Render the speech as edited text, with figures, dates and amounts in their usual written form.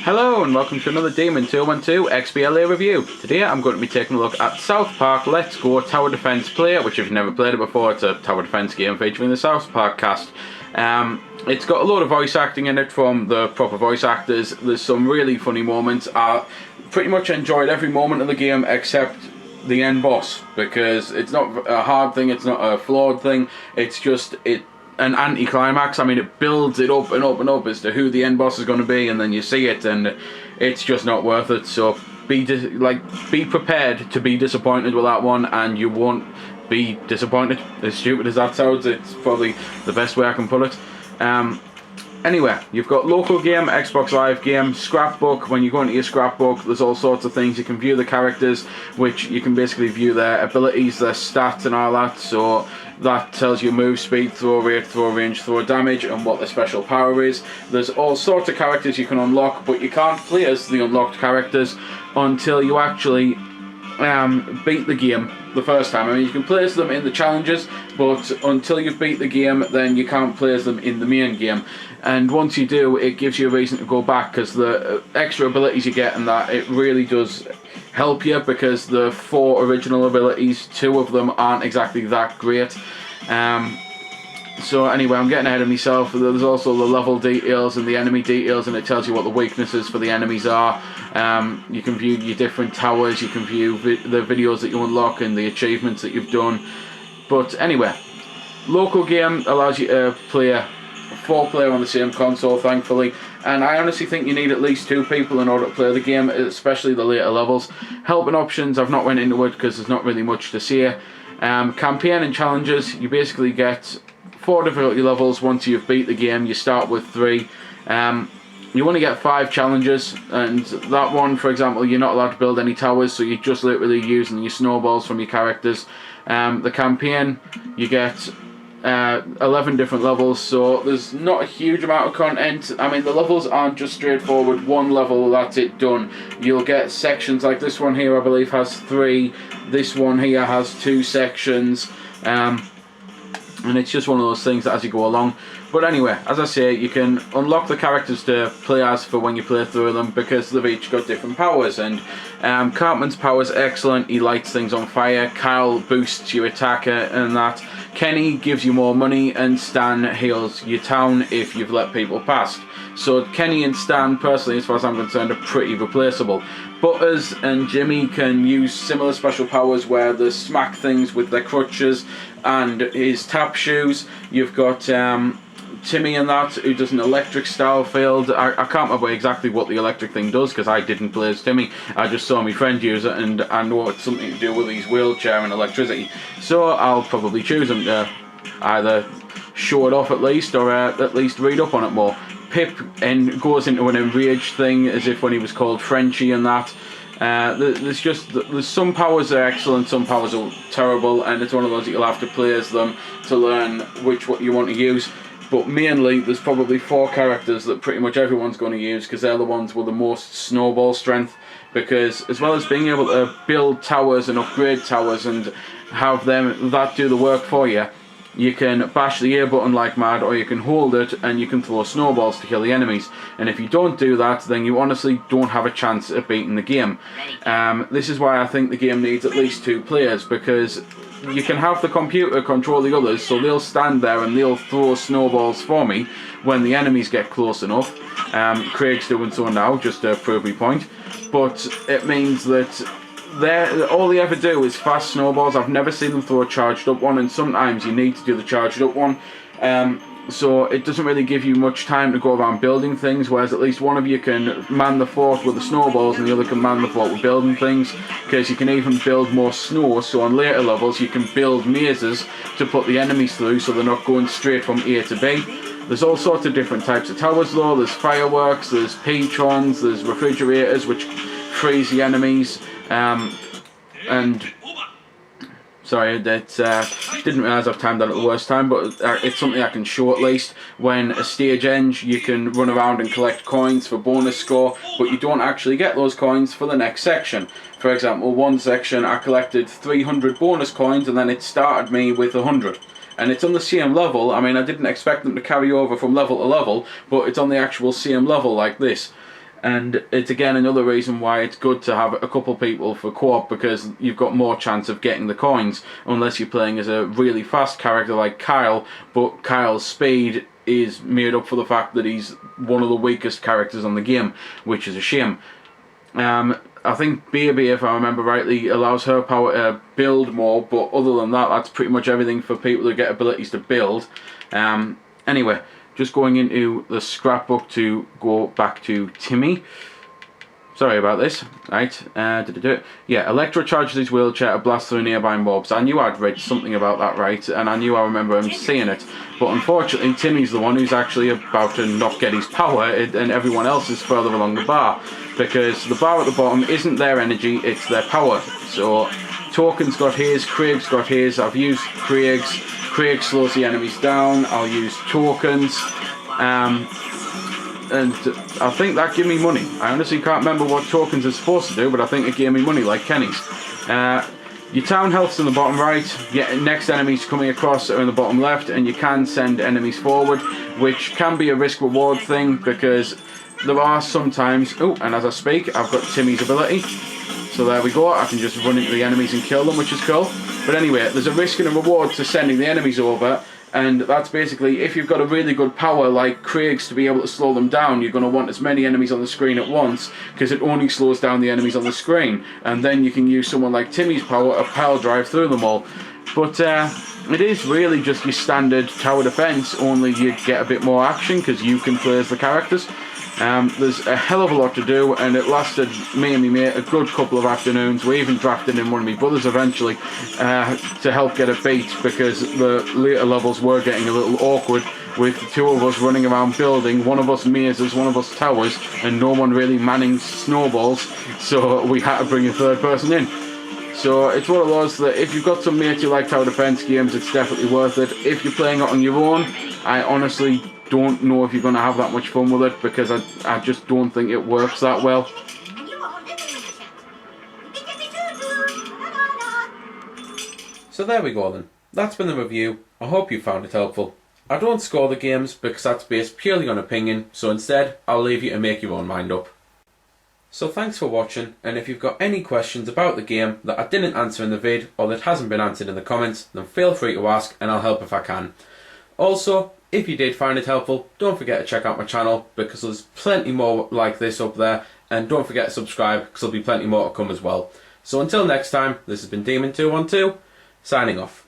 Hello and welcome to another Demon 212 XBL review. Today I'm going to be taking a look at South Park Let's Go Tower Defense Player, which if you've never played it before, it's a tower defense game featuring the South Park cast. It's got a lot of voice acting in it from the proper voice actors. There's some really funny moments. I pretty much enjoyed every moment of the game except the end boss, because it's not a hard thing, it's not a flawed thing, it's just an anticlimax. I mean, it builds it up and up and up as to who the end boss is going to be, and then you see it and it's just not worth it. So be prepared to be disappointed with that one, and you won't be disappointed. As stupid as that sounds, it's probably the best way I can put it. Anyway, you've got local game, Xbox Live game, scrapbook. When you go into your scrapbook, there's all sorts of things. You can view the characters, which you can basically view their abilities, their stats and all that. So that tells you move speed, throw rate, throw range, throw damage, and what their special power is. There's all sorts of characters you can unlock, but you can't play as the unlocked characters until you actually beat the game the first time. I mean, you can play as them in the challenges, but until you've beat the game, then you can't play as them in the main game. And once you do, it gives you a reason to go back, because the extra abilities you get and that, it really does help you, because the 4 original abilities, 2 of them aren't exactly that great. So anyway, I'm getting ahead of myself. There's also the level details and the enemy details, and it tells you what the weaknesses for the enemies are. You can view your different towers, you can view the videos that you unlock and the achievements that you've done. But anyway, local game allows you to play 4-player on the same console, thankfully, and I honestly think you need at least 2 people in order to play the game, especially the later levels. Helping options, I've not went into it because there's not really much to say. Campaign and challenges, you basically get 4 difficulty levels. Once you've beat the game, you start with 3. You only get 5 challenges, and that one, for example, you're not allowed to build any towers, so you're just literally using your snowballs from your characters. The campaign, you get 11 different levels, so there's not a huge amount of content. I mean, the levels aren't just straightforward, one level, that's it, done. You'll get sections like this one here, I believe, has 3. This one here has 2 sections. And it's just one of those things that as you go along. But anyway, as I say, you can unlock the characters to play as for when you play through them, because they've each got different powers. And Cartman's power is excellent. He lights things on fire. Kyle boosts your attack and that. Kenny gives you more money, and Stan heals your town if you've let people past. So Kenny and Stan, personally, as far as I'm concerned, are pretty replaceable. Butters and Jimmy can use similar special powers where they smack things with their crutches and his tap shoes. You've got Timmy and that, who does an electric style field. I can't remember exactly what the electric thing does, because I didn't play as Timmy. I just saw my friend use it, and I know it's something to do with his wheelchair and electricity. So I'll probably choose him to either show it off at least, or at least read up on it more. Pip goes into an enraged thing, as if when he was called Frenchie and that. There's some powers that are excellent, some powers are terrible, and it's one of those that you'll have to play as them to learn what you want to use. But mainly, there's probably 4 characters that pretty much everyone's going to use, because they're the ones with the most snowball strength. Because as well as being able to build towers and upgrade towers and have that do the work for you, you can bash the A button like mad, or you can hold it and you can throw snowballs to kill the enemies. And if you don't do that, then you honestly don't have a chance at beating the game. This is why I think the game needs at least 2 players, because you can have the computer control the others, so they'll stand there and they'll throw snowballs for me when the enemies get close enough. Craig's doing so now, just to prove my point. But it means that all they ever do is fast snowballs. I've never seen them throw a charged up one, and sometimes you need to do the charged up one. So it doesn't really give you much time to go around building things, whereas at least one of you can man the fort with the snowballs and the other can man the fort with building things, because you can even build more snow, so on later levels you can build mazes to put the enemies through, so they're not going straight from A to B. There's all sorts of different types of towers though. There's fireworks, there's P-trons, there's refrigerators which freeze the enemies, and sorry, that didn't realise I've timed that at the worst time, but it's something I can show at least. When a stage ends, you can run around and collect coins for bonus score, but you don't actually get those coins for the next section. For example, one section I collected 300 bonus coins, and then it started me with 100. and it's on the same level. I mean, I didn't expect them to carry over from level to level, but it's on the actual same level like this. And it's again another reason why it's good to have a couple people for co-op, because you've got more chance of getting the coins, unless you're playing as a really fast character like Kyle, but Kyle's speed is made up for the fact that he's one of the weakest characters on the game, which is a shame. I think Baby, if I remember rightly, allows her power to build more, but other than that, that's pretty much everything for people who get abilities to build. Anyway, just going into the scrapbook to go back to Timmy. Sorry about this. Right, yeah, Electro charges his wheelchair to blast through nearby mobs. I knew I'd read something about that right, and I knew I remember him saying it. But unfortunately, Timmy's the one who's actually about to not get his power, and everyone else is further along the bar. Because the bar at the bottom isn't their energy, it's their power. So, Token's got his, Craig's got his. I've used Craig's. Craig slows the enemies down. I'll use Token's. And I think that gave me money. I honestly can't remember what Tokens is supposed to do, but I think it gave me money, like Kenny's. Your town health's in the bottom right. Yeah, next enemies coming across are in the bottom left, and you can send enemies forward, which can be a risk-reward thing, because there are sometimes... Oh, and as I speak, I've got Timmy's ability. So there we go, I can just run into the enemies and kill them, which is cool. But anyway, there's a risk and a reward to sending the enemies over, and that's basically, if you've got a really good power like Craig's to be able to slow them down, you're going to want as many enemies on the screen at once, because it only slows down the enemies on the screen. And then you can use someone like Timmy's power to pile drive through them all. But it is really just your standard tower defense, only you get a bit more action because you can play as the characters. There's a hell of a lot to do, and it lasted me and my mate a good couple of afternoons. We even drafted in one of my brothers eventually to help get a beat, because the later levels were getting a little awkward with two of us running around building, one of us mazes, one of us towers, and no one really manning snowballs, so we had to bring a third person in. So it's one of those that if you've got some mates who like tower defense games, it's definitely worth it. If you're playing it on your own, I honestly don't know if you're going to have that much fun with it, because I just don't think it works that well. So there we go then. That's been the review. I hope you found it helpful. I don't score the games because that's based purely on opinion, so instead I'll leave you to make your own mind up. So thanks for watching, and if you've got any questions about the game that I didn't answer in the vid, or that hasn't been answered in the comments, then feel free to ask and I'll help if I can. Also, if you did find it helpful, don't forget to check out my channel, because there's plenty more like this up there, and don't forget to subscribe because there'll be plenty more to come as well. So until next time, this has been Demon212, signing off.